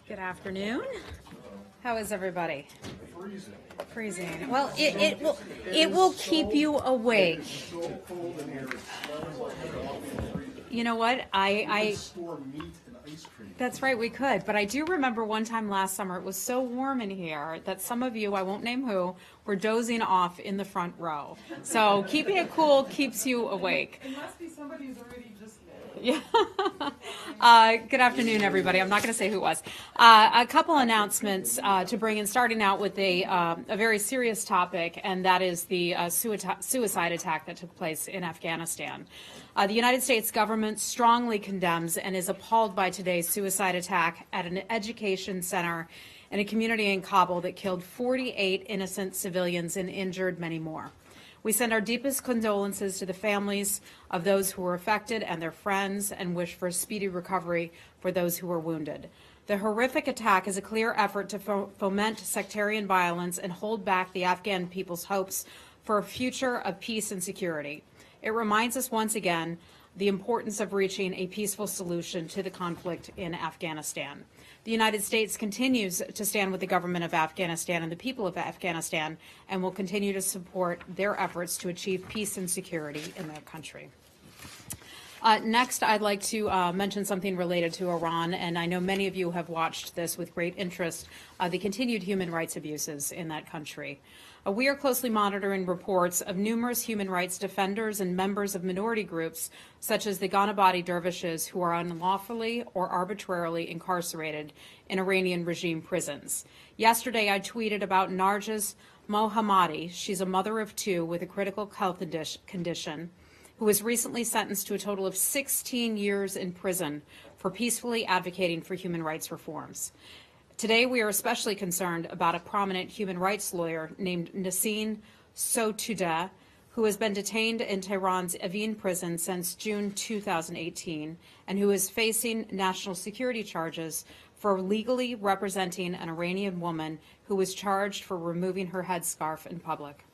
Good afternoon. How is everybody? Freezing. Freezing. Well, it will keep you awake. It's so cold in here. It smells like they're all freezing. You know what? We could store meat and ice cream. That's right, we could. But I do remember one time last summer, it was so warm in here that some of you, I won't name who, were dozing off in the front row. So keeping it cool keeps you awake. It must be somebody who's already just Yeah. Good afternoon, everybody. I'm not going to say who it was. A couple announcements to bring in, starting out with a very serious topic, and that is the suicide attack that took place in Afghanistan. The United States government strongly condemns and is appalled by today's suicide attack at an education center in a community in Kabul that killed 48 innocent civilians and injured many more. We send our deepest condolences to the families of those who were affected and their friends, and wish for a speedy recovery for those who were wounded. The horrific attack is a clear effort to foment sectarian violence and hold back the Afghan people's hopes for a future of peace and security. It reminds us once again the importance of reaching a peaceful solution to the conflict in Afghanistan. The United States continues to stand with the government of Afghanistan and the people of Afghanistan, and will continue to support their efforts to achieve peace and security in their country. Next, I'd like to mention something related to Iran, and I know many of you have watched this with great interest, the continued human rights abuses in that country. We are closely monitoring reports of numerous human rights defenders and members of minority groups, such as the Ghanabadi dervishes, who are unlawfully or arbitrarily incarcerated in Iranian regime prisons. Yesterday, I tweeted about Narges Mohammadi. She's a mother of two with a critical health condition, who was recently sentenced to a total of 16 years in prison for peacefully advocating for human rights reforms. Today, we are especially concerned about a prominent human rights lawyer named Nassim Sotoudeh, who has been detained in Tehran's Evin prison since June 2018, and who is facing national security charges for legally representing an Iranian woman who was charged for removing her headscarf in public.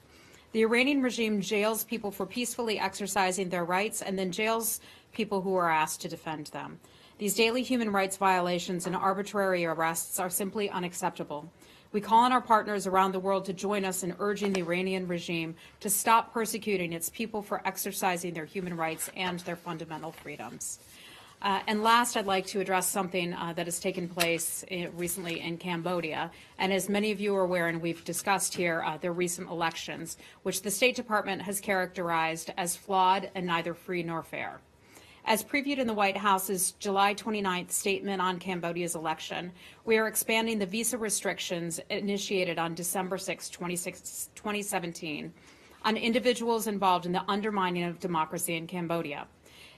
The Iranian regime jails people for peacefully exercising their rights and then jails people who are asked to defend them. These daily human rights violations and arbitrary arrests are simply unacceptable. We call on our partners around the world to join us in urging the Iranian regime to stop persecuting its people for exercising their human rights and their fundamental freedoms. And last, I'd like to address something that has taken place recently in Cambodia. And as many of you are aware, and we've discussed here, their recent elections, which the State Department has characterized as flawed and neither free nor fair. As previewed in the White House's July 29th statement on Cambodia's election, we are expanding the visa restrictions initiated on December 6, 2017, on individuals involved in the undermining of democracy in Cambodia.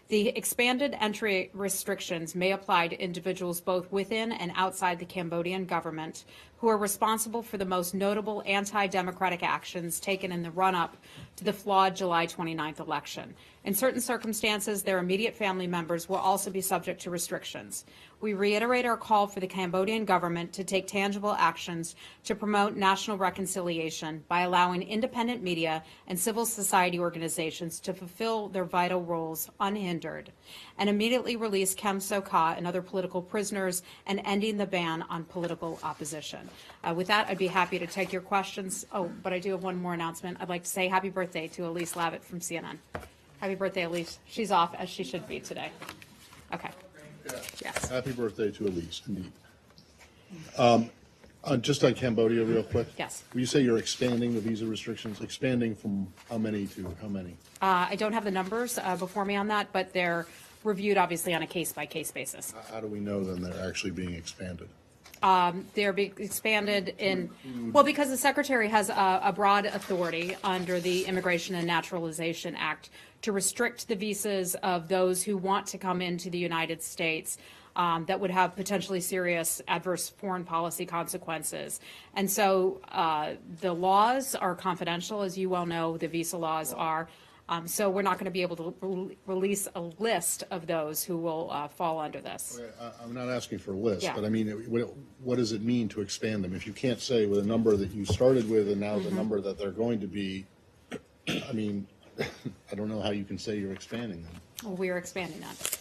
The expanded entry restrictions may apply to individuals both within and outside the Cambodian government who are responsible for the most notable anti-democratic actions taken in the run-up to the flawed July 29th election. In certain circumstances, their immediate family members will also be subject to restrictions. We reiterate our call for the Cambodian government to take tangible actions to promote national reconciliation by allowing independent media and civil society organizations to fulfill their vital roles unhindered, and immediately release Kem Sokha and other political prisoners, and ending the ban on political opposition. With that, I'd be happy to take your questions. Oh, but I do have one more announcement. I'd like to say happy birthday to Elise Lavitt from CNN. Happy birthday, Elise. She's off, as she should be today. Okay. Yeah. Yes. Happy birthday to Elise, indeed. Just on Cambodia real quick. Yes. Will you say you're expanding the visa restrictions? Expanding from how many to how many? I don't have the numbers before me on that, but they're reviewed obviously on a case-by-case basis. How do we know then they're actually being expanded? They're being expanded in, well, because the Secretary has a broad authority under the Immigration and Naturalization Act to restrict the visas of those who want to come into the United States that would have potentially serious adverse foreign policy consequences. And so the laws are confidential, as you well know, the visa laws are. So we're not going to be able to release a list of those who will fall under this. Okay, I'm not asking for a list, Yeah. but I mean, what does it mean to expand them? If you can't say with a number that you started with and now the number that they're going to be, I mean, I don't know how you can say you're expanding them. Well, we are expanding that.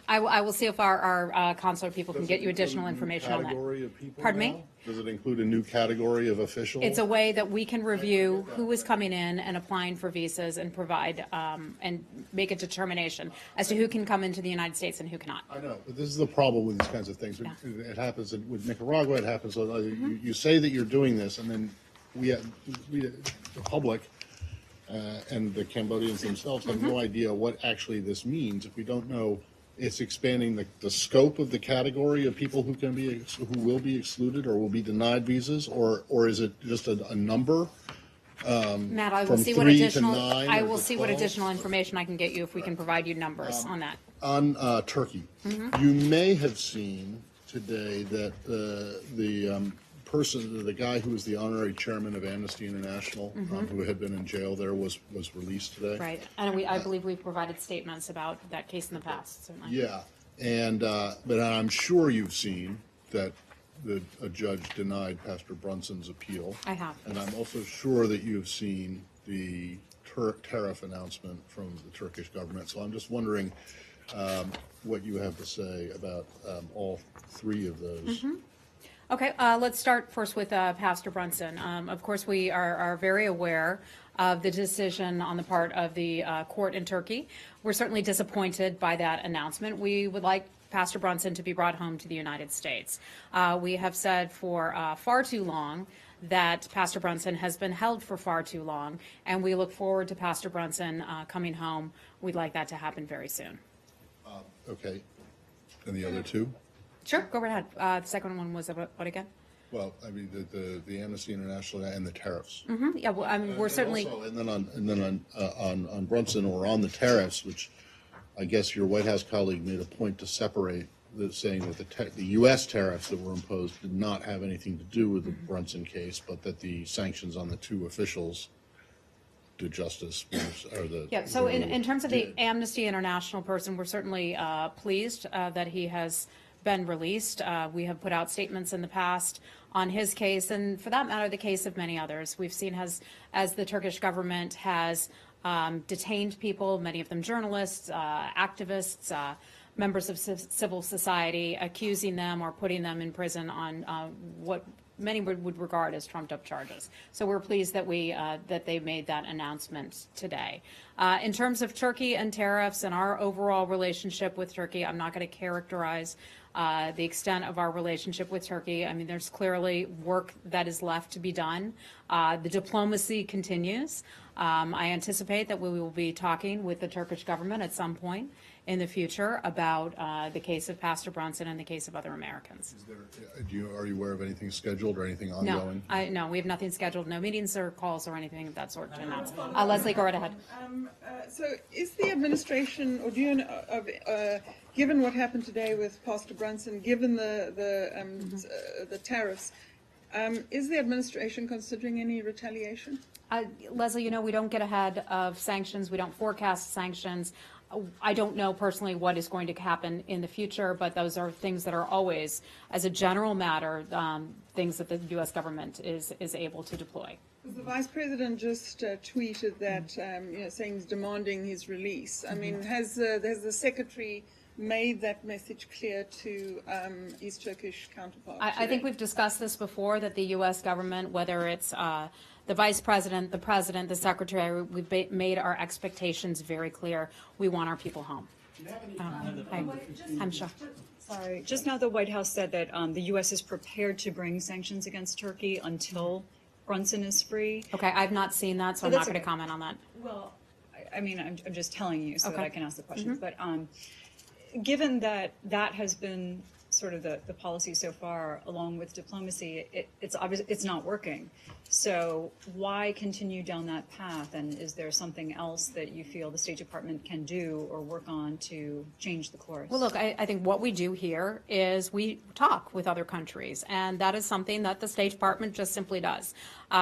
I will see if our consular people can Does get it you include additional a new information on that. Category of people Pardon me? now? Does it include a new category of officials? It's a way that we can review who is coming in and applying for visas and provide and make a determination as to who can come into the United States and who cannot. I know, but this is the problem with these kinds of things. Yeah. It happens with Nicaragua, it happens, you say that you're doing this, and then we the public, and the Cambodians themselves have no idea what actually this means if we don't know it's expanding the scope of the category of people who will be excluded or will be denied visas, or is it just a number? Matt, I will From see what 3 to additional 9 I or will to see what 12? additional information I can get you if we can provide you numbers on that. On Turkey, you may have seen today that the guy who was the honorary chairman of Amnesty International, who had been in jail there, was released today. Right, and I believe we've provided statements about that case in the past, certainly. Yeah, and but I'm sure you've seen that a judge denied Pastor Brunson's appeal. I have. And I'm also sure that you've seen the tariff announcement from the Turkish government. So I'm just wondering what you have to say about all three of those. Okay, let's start first with Pastor Brunson. Of course, we are very aware of the decision on the part of the court in Turkey. We're certainly disappointed by that announcement. We would like Pastor Brunson to be brought home to the United States. We have said for far too long that Pastor Brunson has been held for far too long, and we look forward to Pastor Brunson coming home. We'd like that to happen very soon. Okay. And the other two? Sure, go right ahead. The second one was about what again? Well, I mean, the Amnesty International and the tariffs. Yeah, well, I mean, we're certainly. Also, and then on Brunson or on the tariffs, which I guess your White House colleague made a point to separate, saying that the U.S. tariffs that were imposed did not have anything to do with the Brunson case, but that the sanctions on the two officials did justice. Yeah, so in terms of the Amnesty International person, we're certainly pleased that he has been released. We have put out statements in the past on his case, and for that matter, the case of many others. We've seen as the Turkish government has detained people, many of them journalists, activists, members of civil society, accusing them or putting them in prison on what many would regard as trumped-up charges. So we're pleased that that they made that announcement today. In terms of Turkey and tariffs and our overall relationship with Turkey, I'm not going to characterize the extent of our relationship with Turkey. I mean, there's clearly work that is left to be done. The diplomacy continues. I anticipate that we will be talking with the Turkish government at some point in the future about the case of Pastor Brunson and the case of other Americans. Are you aware of anything scheduled or anything ongoing? No, we have nothing scheduled, no meetings or calls or anything of that sort to announce. Leslie, go right ahead. So is the administration, or do you know, given what happened today with Pastor Brunson, given the tariffs, is the administration considering any retaliation? Leslie, you know, we don't get ahead of sanctions. We don't forecast sanctions. I don't know personally what is going to happen in the future, but those are things that are always, as a general matter, things that the U.S. government is able to deploy. The Vice President just tweeted that, saying he's demanding his release. I mean, has the Secretary made that message clear to his Turkish counterpart? I think we've discussed this before, that the U.S. government, whether it's the Vice President, the President, the Secretary, we've made our expectations very clear. We want our people home. I'm sure. Sorry, just now the White House said that the U.S. is prepared to bring sanctions against Turkey until Brunson is free. Okay, I've not seen that, so I'm not going to comment on that. Well, I mean, I'm just telling you so that Okay. I can ask the questions. But given that that has been sort of the policy so far, along with diplomacy, it's obvious it's not working. So why continue down that path? And is there something else that you feel the State Department can do or work on to change the course? Well, look, I think what we do here is we talk with other countries, and that is something that the State Department just simply does.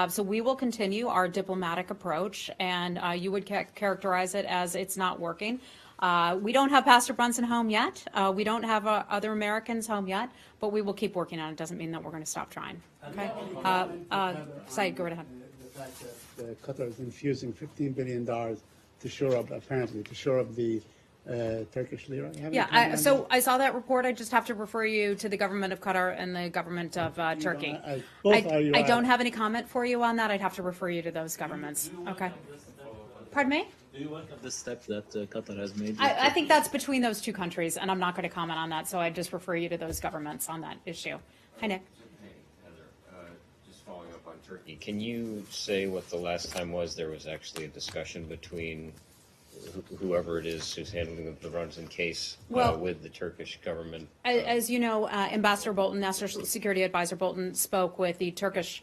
So we will continue our diplomatic approach, and you would characterize it as it's not working. We don't have Pastor Brunson home yet. We don't have other Americans home yet, but we will keep working on it. Doesn't mean that we're going to stop trying. Okay? Said, go right ahead. The fact that Qatar is infusing $15 billion to shore up, apparently, to shore up the Turkish lira? You have any Yeah, comment on so I saw that report. I just have to refer you to the government of Qatar and the government of Turkey. both are I don't have any comment for you on that. I'd have to refer you to those governments. Okay. Pardon me? Do you welcome this step that Qatar has made? I think that's between those two countries, and I'm not going to comment on that, so I just refer you to those governments on that issue. Hi, Nick. Hey, Heather, just following up on Turkey, can you say what the last time was there was actually a discussion between whoever it is who's handling the Brunson case with the Turkish government? As you know, Ambassador Bolton, National Security Advisor Bolton, spoke with the Turkish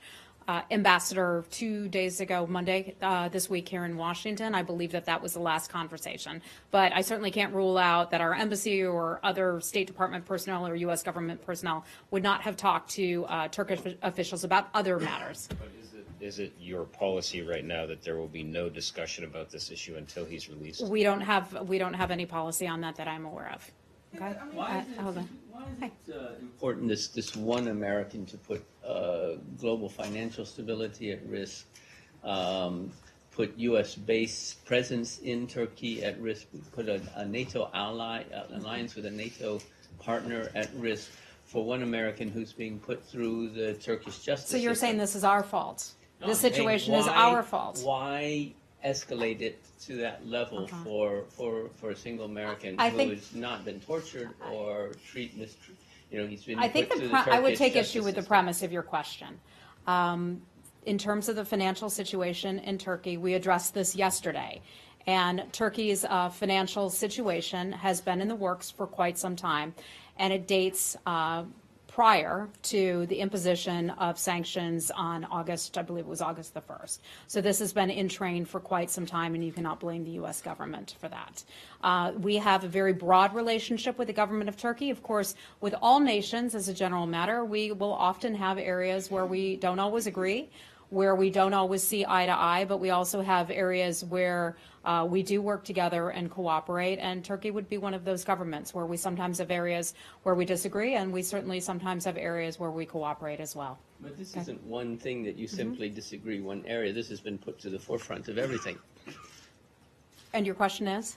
ambassador 2 days ago, Monday, this week here in Washington. I believe that was the last conversation. But I certainly can't rule out that our embassy or other State Department personnel or U.S. government personnel would not have talked to Turkish officials about other matters. But is it your policy right now that there will be no discussion about this issue until he's released? We don't have any policy on that I'm aware of. Okay. Hold on. Hi. Important this one American to put global financial stability at risk, put U.S. base presence in Turkey at risk, put a NATO alliance with a NATO partner at risk for one American who's being put through the Turkish justice So you're system. saying this is our fault? No, This I'm saying situation is why- our fault? Why escalate it to that level for a single American I who think- has not been tortured or mistreated? He's been I think put through the I would Turkish take justice issue with the system. premise of your question. In terms of the financial situation in Turkey, we addressed this yesterday. And Turkey's financial situation has been in the works for quite some time, and it dates prior to the imposition of sanctions on August, I believe it was August the 1st. So this has been in train for quite some time, and you cannot blame the U.S. government for that. We have a very broad relationship with the government of Turkey. Of course, with all nations, as a general matter, we will often have areas where we don't always agree, where we don't always see eye to eye, but we also have areas where we do work together and cooperate, and Turkey would be one of those governments where we sometimes have areas where we disagree, and we certainly sometimes have areas where we cooperate as well. But this isn't one thing that you simply disagree, one area. This has been put to the forefront of everything. And your question is?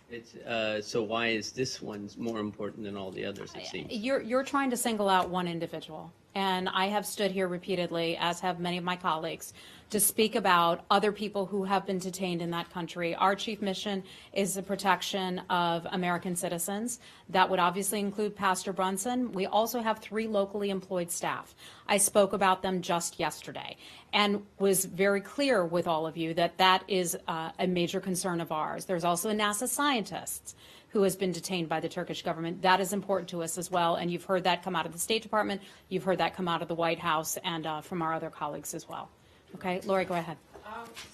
So why is this one more important than all the others, it seems? You're trying to single out one individual. And I have stood here repeatedly, as have many of my colleagues, to speak about other people who have been detained in that country. Our chief mission is the protection of American citizens. That would obviously include Pastor Brunson. We also have 3 locally employed staff. I spoke about them just yesterday and was very clear with all of you that that is a major concern of ours. There's also a NASA scientist who has been detained by the Turkish government. That is important to us as well, and you've heard that come out of the State Department, you've heard that come out of the White House, and from our other colleagues as well. Okay, Lori, go ahead.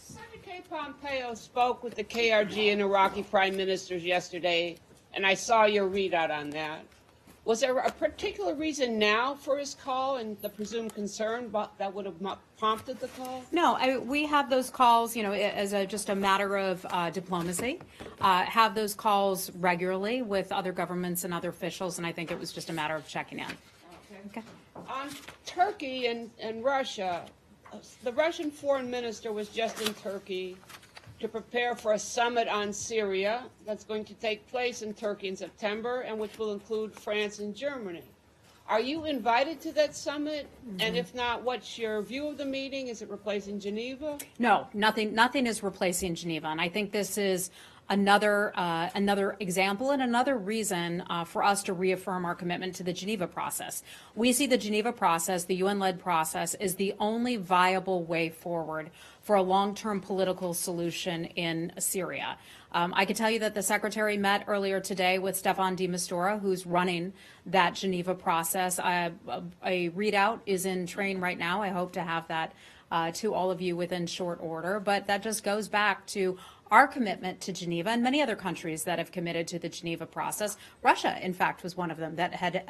Senator Pompeo spoke with the KRG and Iraqi prime ministers yesterday, and I saw your readout on that. Was there a particular reason now for his call and the presumed concern that would have prompted the call? No, we have those calls, as just a matter of diplomacy, have those calls regularly with other governments and other officials, and I think it was just a matter of checking in. Okay. On Turkey and Russia, the Russian foreign minister was just in Turkey to prepare for a summit on Syria that's going to take place in Turkey in September and which will include France and Germany. Are you invited to that summit? And if not, what's your view of the meeting? Is it replacing Geneva? No, nothing is replacing Geneva, and I think this is another example and another reason for us to reaffirm our commitment to the Geneva process. We see the Geneva process, the UN-led process, as the only viable way forward for a long-term political solution in Syria. I can tell you that the Secretary met earlier today with Staffan de Mistura, who's running that Geneva process. A readout is in train right now. I hope to have that to all of you within short order. But that just goes back to our commitment to Geneva and many other countries that have committed to the Geneva process. Russia, in fact, was one of them that had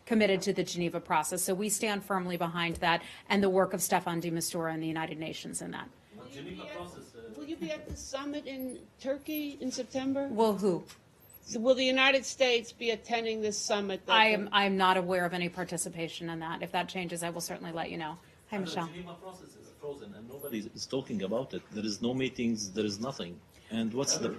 committed to the Geneva process. So we stand firmly behind that and the work of Staffan de Mistura and the United Nations in that. Will you be at the summit in Turkey in September? Well, who? So will the United States be attending this summit? I'm not aware of any participation in that. If that changes, I will certainly let you know. Hi, Michelle. The Geneva process is frozen and nobody is talking about it. There is no meetings, there is nothing. And what's the...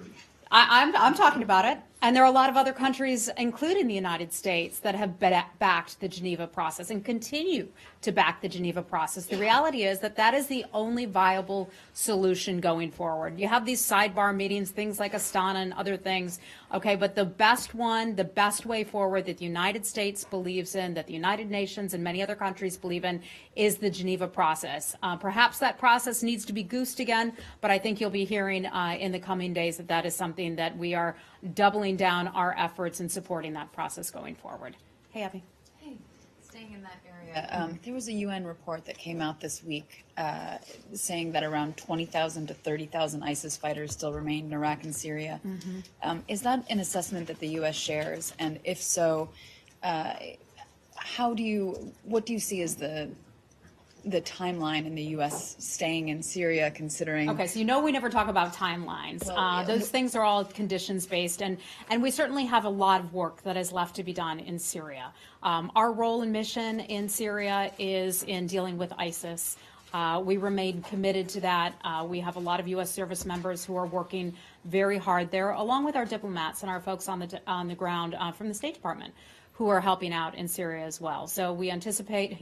I'm talking about it. And there are a lot of other countries, including the United States, that have backed the Geneva process and continue to back the Geneva process. The reality is that that is the only viable solution going forward. You have these sidebar meetings, things like Astana and other things, okay, but the best one, the best way forward that the United States believes in, that the United Nations and many other countries believe in, is the Geneva process. Perhaps that process needs to be goosed again, but I think you'll be hearing in the coming days that that is something that we are doubling down our efforts in supporting that process going forward. Hey, Abby. Hey, staying in that area, there was a UN report that came out this week saying that around 20,000 to 30,000 ISIS fighters still remain in Iraq and Syria. Is that an assessment that the U.S. shares? And if so, what do you see as the timeline in the U.S. staying in Syria, considering... Okay, so you know we never talk about timelines. Those things are all conditions-based, and we certainly have a lot of work that is left to be done in Syria. Our role and mission in Syria is in dealing with ISIS. We remain committed to that. We have a lot of U.S. service members who are working very hard there, along with our diplomats and our folks on the ground from the State Department, who are helping out in Syria as well. So we anticipate,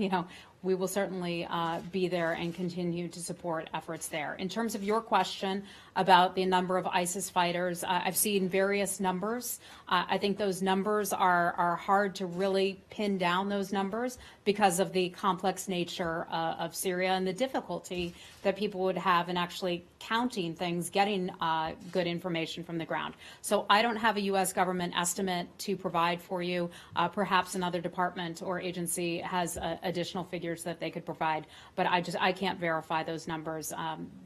we will certainly be there and continue to support efforts there. In terms of your question about the number of ISIS fighters, I've seen various numbers. I think those numbers are hard to really pin down those numbers because of the complex nature of Syria and the difficulty that people would have in actually counting things, getting good information from the ground. So I don't have a U.S. government estimate to provide for you. Perhaps another department or agency has additional figures that they could provide, but I can't verify those numbers.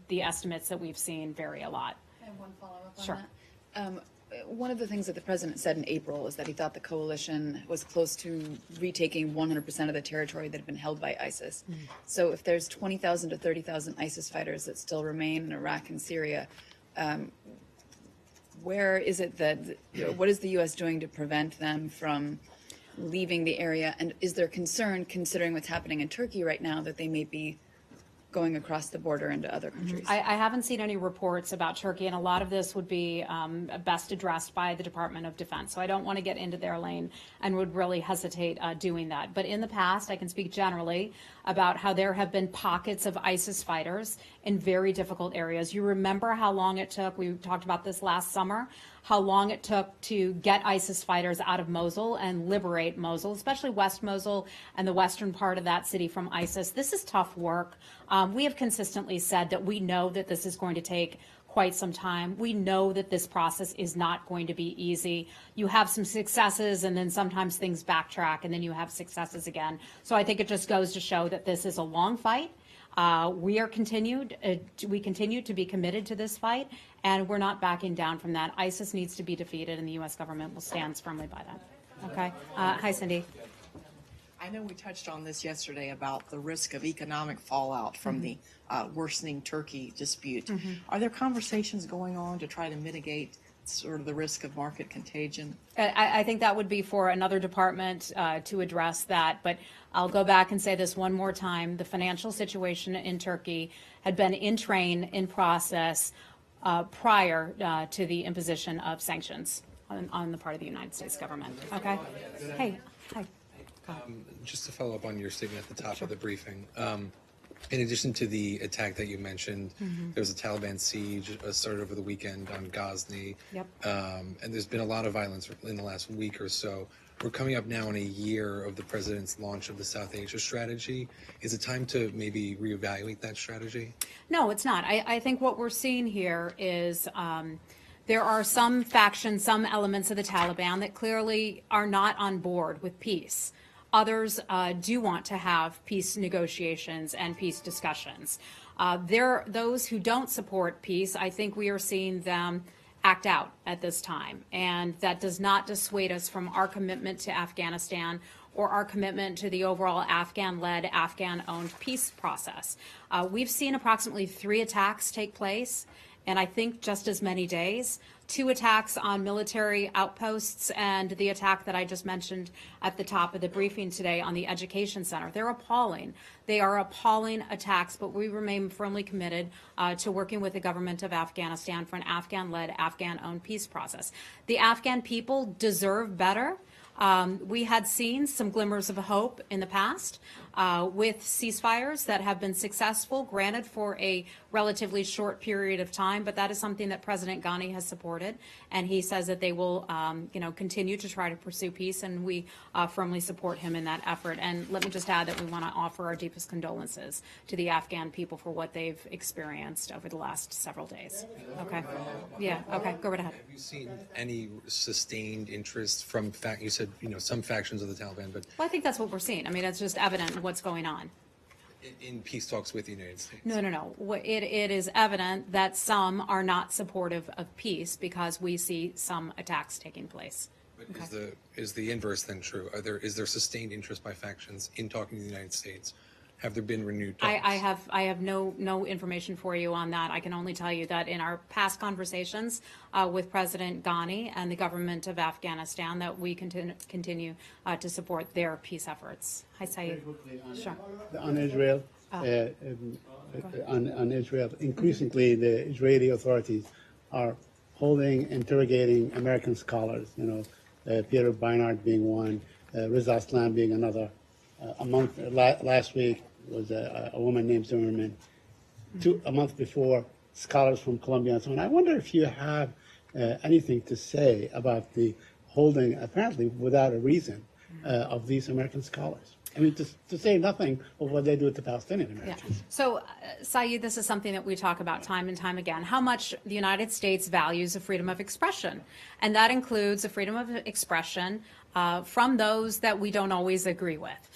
The estimates that we've seen vary a lot. I have one follow-up on Sure. that. One of the things that the president said in April is that he thought the coalition was close to retaking 100% of the territory that had been held by ISIS. So if there's 20,000 to 30,000 ISIS fighters that still remain in Iraq and Syria, where is it that, what is the U.S. doing to prevent them from leaving the area? And is there concern, considering what's happening in Turkey right now, that they may be going across the border into other countries? I haven't seen any reports about Turkey, and a lot of this would be best addressed by the Department of Defense. So I don't want to get into their lane and would really hesitate doing that. But in the past, I can speak generally about how there have been pockets of ISIS fighters in very difficult areas. You remember how long it took, we talked about this last summer, how long it took to get ISIS fighters out of Mosul and liberate Mosul, especially West Mosul and the western part of that city from ISIS. This is tough work. We have consistently said that we know that this is going to take quite some time. We know that this process is not going to be easy. You have some successes, and then sometimes things backtrack, and then you have successes again. So I think it just goes to show that this is a long fight. We continue to be committed to this fight, and we're not backing down from that. ISIS needs to be defeated, and the U.S. government will stand firmly by that. Okay. Hi, Cindy. I know we touched on this yesterday about the risk of economic fallout from the worsening Turkey dispute. Are there conversations going on to try to mitigate sort of the risk of market contagion? I think that would be for another department to address that, but I'll go back and say this one more time. The financial situation in Turkey had been in train, in process, prior to the imposition of sanctions on the part of the United States government. Okay? Hey, hi. Just to follow up on your statement at the top of the briefing, in addition to the attack that you mentioned, there was a Taliban siege started over the weekend on Ghazni, and there's been a lot of violence in the last week or so. We're coming up now on a year of the president's launch of the South Asia strategy. Is it time to maybe reevaluate that strategy? No, it's not. I think what we're seeing here is there are some factions, some elements of the Taliban that clearly are not on board with peace. Others do want to have peace negotiations and peace discussions. Those who don't support peace, I think we are seeing them act out at this time. And that does not dissuade us from our commitment to Afghanistan or our commitment to the overall Afghan-led, Afghan-owned peace process. We've seen approximately 3 attacks take place, and I think just as many days, 2 attacks on military outposts and the attack that I just mentioned at the top of the briefing today on the education center. They're appalling. They are appalling attacks, but we remain firmly committed to working with the government of Afghanistan for an Afghan-led, Afghan-owned peace process. The Afghan people deserve better. We had seen some glimmers of hope in the past with ceasefires that have been successful, granted for a relatively short period of time, but that is something that President Ghani has supported, and he says that they will, continue to try to pursue peace, and we firmly support him in that effort. And let me just add that we want to offer our deepest condolences to the Afghan people for what they've experienced over the last several days. Okay. Yeah. Okay. Go right ahead. Have you seen any sustained interest from you said, some factions of the Taliban, but Well, I think that's what we're seeing. I mean, it's just evident what's going on. in peace talks with the United States? No. It is evident that some are not supportive of peace because we see some attacks taking place. But is the inverse then true? Is there sustained interest by factions in talking to the United States? Have there been renewed talks? I have no information for you on that. I can only tell you that in our past conversations with President Ghani and the government of Afghanistan, that we continue to support their peace efforts. Hi, Saeed. Sure. On Israel, on Israel, increasingly the Israeli authorities are holding, interrogating American scholars. Peter Beinart being one, Riza Aslan being another. Last week was a woman named Zimmerman. A month before, scholars from Columbia and so on. I wonder if you have anything to say about the holding, apparently without a reason, of these American scholars. I mean, to say nothing of what they do with the Palestinian Americans. Yeah. So, Saeed, this is something that we talk about time and time again, how much the United States values the freedom of expression. And that includes the freedom of expression from those that we don't always agree with.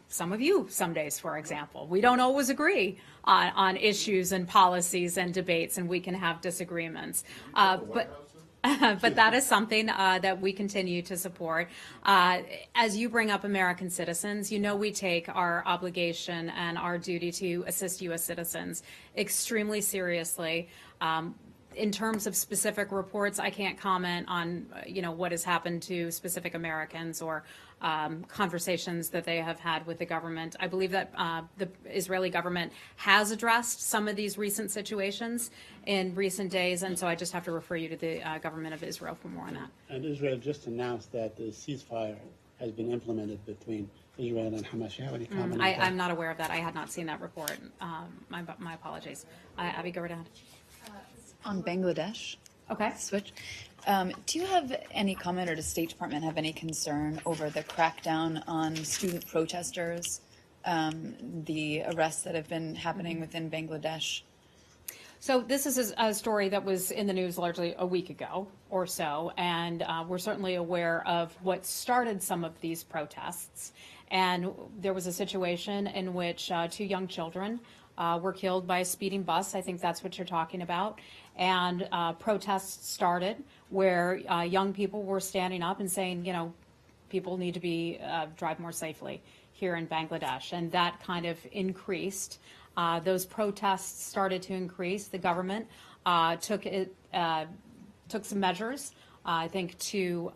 Some of you, some days, for example. We don't always agree on issues and policies and debates, and we can have disagreements. But that is something that we continue to support. As you bring up American citizens, we take our obligation and our duty to assist U.S. citizens extremely seriously. In terms of specific reports, I can't comment on, what has happened to specific Americans or conversations that they have had with the government. I believe that the Israeli government has addressed some of these recent situations in recent days, and so I just have to refer you to the government of Israel for more on that. And Israel just announced that the ceasefire has been implemented between Israel and Hamas. You have any comment on that? I'm not aware of that. I had not seen that report. My apologies. Abby, go right ahead. On Bangladesh. Okay. Switch. Do you have any comment, or does State Department have any concern over the crackdown on student protesters, the arrests that have been happening within Bangladesh? So this is a story that was in the news largely a week ago or so, and we're certainly aware of what started some of these protests. And there was a situation in which 2 young children were killed by a speeding bus. I think that's what you're talking about. And protests started where young people were standing up and saying, people need to drive more safely here in Bangladesh. And that kind of increased. Those protests started to increase. The government took some measures, I think, to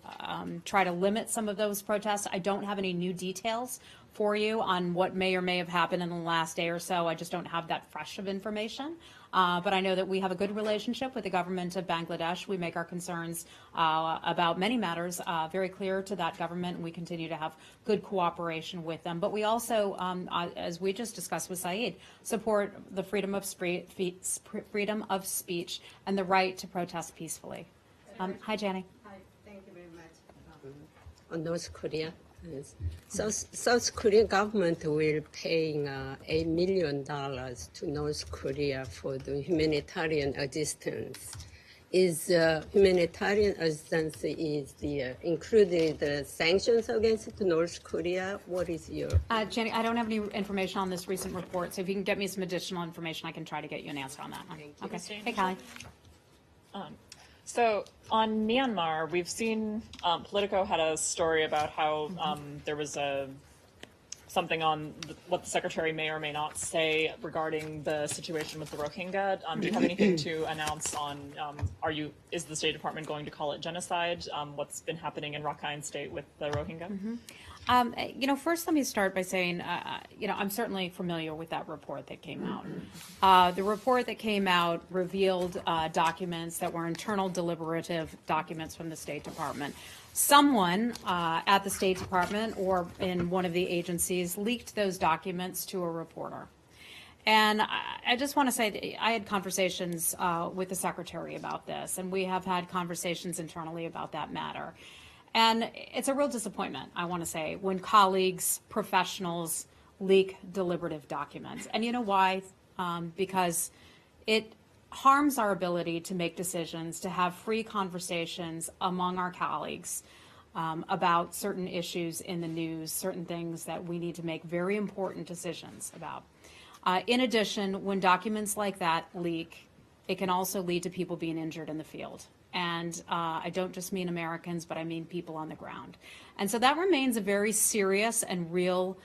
try to limit some of those protests. I don't have any new details for you on what may or may have happened in the last day or so. I just don't have that fresh of information. But I know that we have a good relationship with the government of Bangladesh. We make our concerns about many matters very clear to that government, and we continue to have good cooperation with them. But we also, as we just discussed with Saeed, support the freedom of speech and the right to protest peacefully. Hi, Janie. Hi, thank you very much. On North Korea. Yes. South Korean government will pay $8 million to North Korea for the humanitarian assistance. Is humanitarian assistance included the sanctions against North Korea? What is your? Jenny, I don't have any information on this recent report, so if you can get me some additional information, I can try to get you an answer on that one. Okay. Hey, Callie. So on Myanmar, we've seen Politico had a story about how there was something on what the secretary may or may not say regarding the situation with the Rohingya. Do you have anything to announce on, is the State Department going to call it genocide? What's been happening in Rakhine State with the Rohingya? First let me start by saying, I'm certainly familiar with that report that came out. The report that came out revealed documents that were internal deliberative documents from the State Department. Someone at the State Department or in one of the agencies leaked those documents to a reporter. And I just want to say that I had conversations with the Secretary about this, and we have had conversations internally about that matter. And it's a real disappointment, I want to say, when colleagues, professionals leak deliberative documents. And you know why? Because it harms our ability to make decisions, to have free conversations among our colleagues about certain issues in the news, certain things that we need to make very important decisions about. In addition, when documents like that leak, it can also lead to people being injured in the field. And I don't just mean Americans, but I mean people on the ground. And so that remains a very serious and real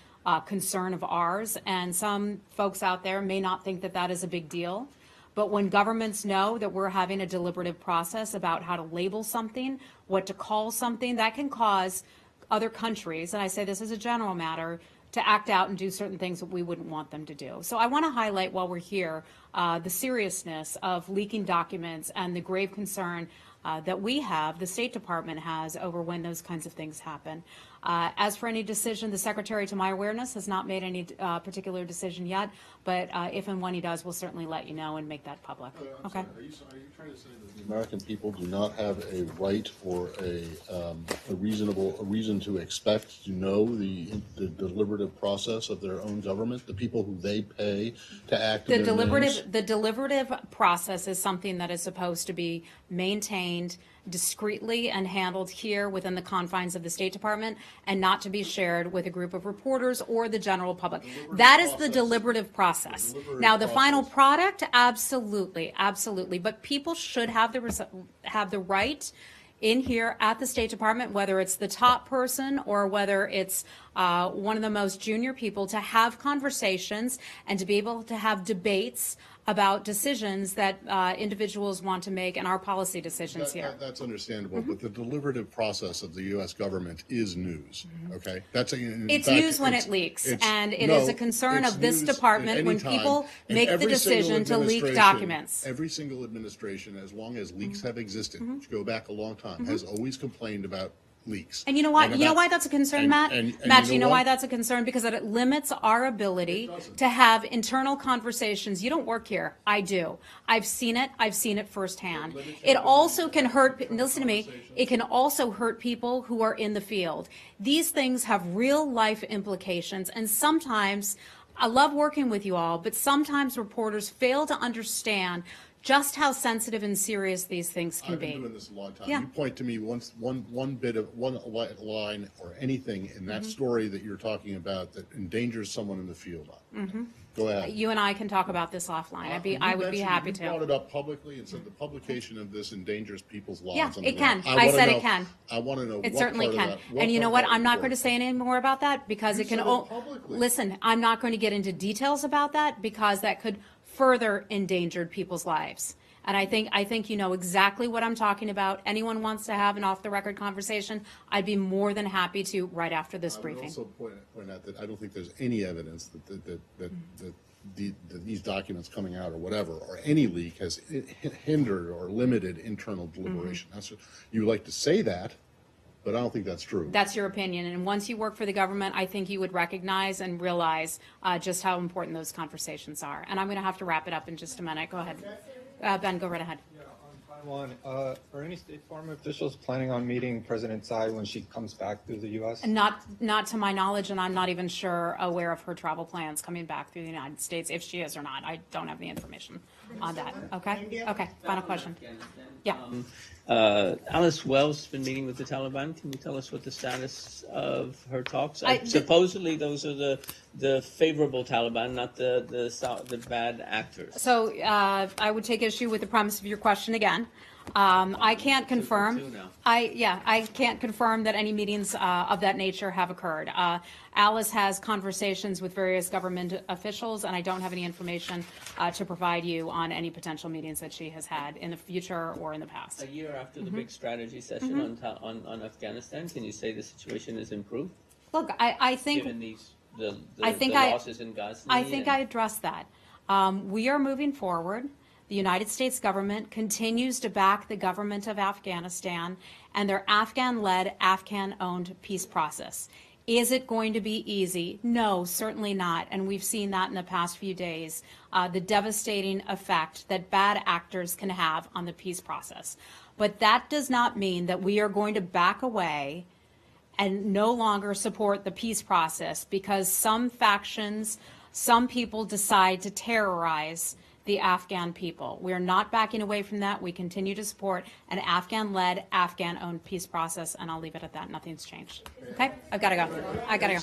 concern of ours. And some folks out there may not think that that is a big deal. But when governments know that we're having a deliberative process about how to label something, what to call something, that can cause other countries, and I say this as a general matter, to act out and do certain things that we wouldn't want them to do. So I want to highlight while we're here the seriousness of leaking documents and the grave concern that we have, the State Department has, over when those kinds of things happen. As for any decision, the Secretary, to my awareness, has not made any particular decision yet, but if and when he does, we'll certainly let you know and make that public. Okay? Are you trying to say that the American people do not have a right or a reason to expect to know the deliberative process of their own government, the people who they pay to act in their names? The deliberative process is something that is supposed to be maintained discreetly and handled here within the confines of the State Department and not to be shared with a group of reporters or the general public. That is the deliberative process. Now, the final product, absolutely, absolutely. But people should have the right in here at the State Department, whether it's the top person or whether it's one of the most junior people, to have conversations and to be able to have debates about decisions that individuals want to make and our policy decisions here. That's understandable, but the deliberative process of the U.S. government is news, okay? It's news when it leaks, and it is a concern of this department when people make the decision to leak documents. Every single administration, as long as leaks have existed, which go back a long time, has always complained about leaks. And you know what? You know why that's a concern, Matt? Matt, you know why that's a concern? Because it limits our ability to have internal conversations. You don't work here. I do. I've seen it. I've seen it firsthand. It also can hurt, listen to me, it can also hurt people who are in the field. These things have real life implications, and sometimes, I love working with you all, but sometimes reporters fail to understand just how sensitive and serious these things can be. I've been doing this a long time. Yeah. You point to me one bit of one line or anything in that story that you're talking about that endangers someone in the field. Go ahead. You and I can talk about this offline. I would be happy to. You brought it up publicly and said the publication of this endangers people's lives. Yeah, on the it can. ground. I said it can. I want to know. It what certainly part can. of that, And you know what? I'm not going to report. say any more about that because You it can. said it publicly. Listen, I'm not going to get into details about that because that could further endanger people's lives. And I think you know exactly what I'm talking about. Anyone wants to have an off-the-record conversation, I'd be more than happy to right after this briefing. I would also point out that I don't think there's any evidence that these documents coming out or whatever, or any leak has hindered or limited internal deliberation. That's you like to say that, but I don't think that's true. That's your opinion. And once you work for the government, I think you would recognize and realize just how important those conversations are. And I'm going to have to wrap it up in just a minute. Go ahead. Ben, go right ahead. Yeah, on Taiwan, are any State Department officials planning on meeting President Tsai when she comes back through the U.S.? Not to my knowledge, and I'm not even aware of her travel plans coming back through the United States, if she is or not. I don't have the information on that. Okay? Okay, final question. Yeah. Alice Wells has been meeting with the Taliban. Can you tell us what the status of her talks? Supposedly those are the favorable Taliban, not the bad actors. So I would take issue with the premise of your question again. I can't confirm. Two now. I can't confirm that any meetings of that nature have occurred. Alice has conversations with various government officials, and I don't have any information to provide you on any potential meetings that she has had in the future or in the past. A year after the big strategy session on Afghanistan, can you say the situation has improved? Look, I think Given these the I losses in Ghazni? I think I addressed that. We are moving forward. The United States government continues to back the government of Afghanistan and their Afghan-led, Afghan-owned peace process. Is it going to be easy? No, certainly not. And we've seen that in the past few days, the devastating effect that bad actors can have on the peace process. But that does not mean that we are going to back away and no longer support the peace process because some factions, some people decide to terrorize the Afghan people. We're not backing away from that. We continue to support an Afghan-led, Afghan-owned peace process, and I'll leave it at that. Nothing's changed. Okay? I've got to go. I got to go.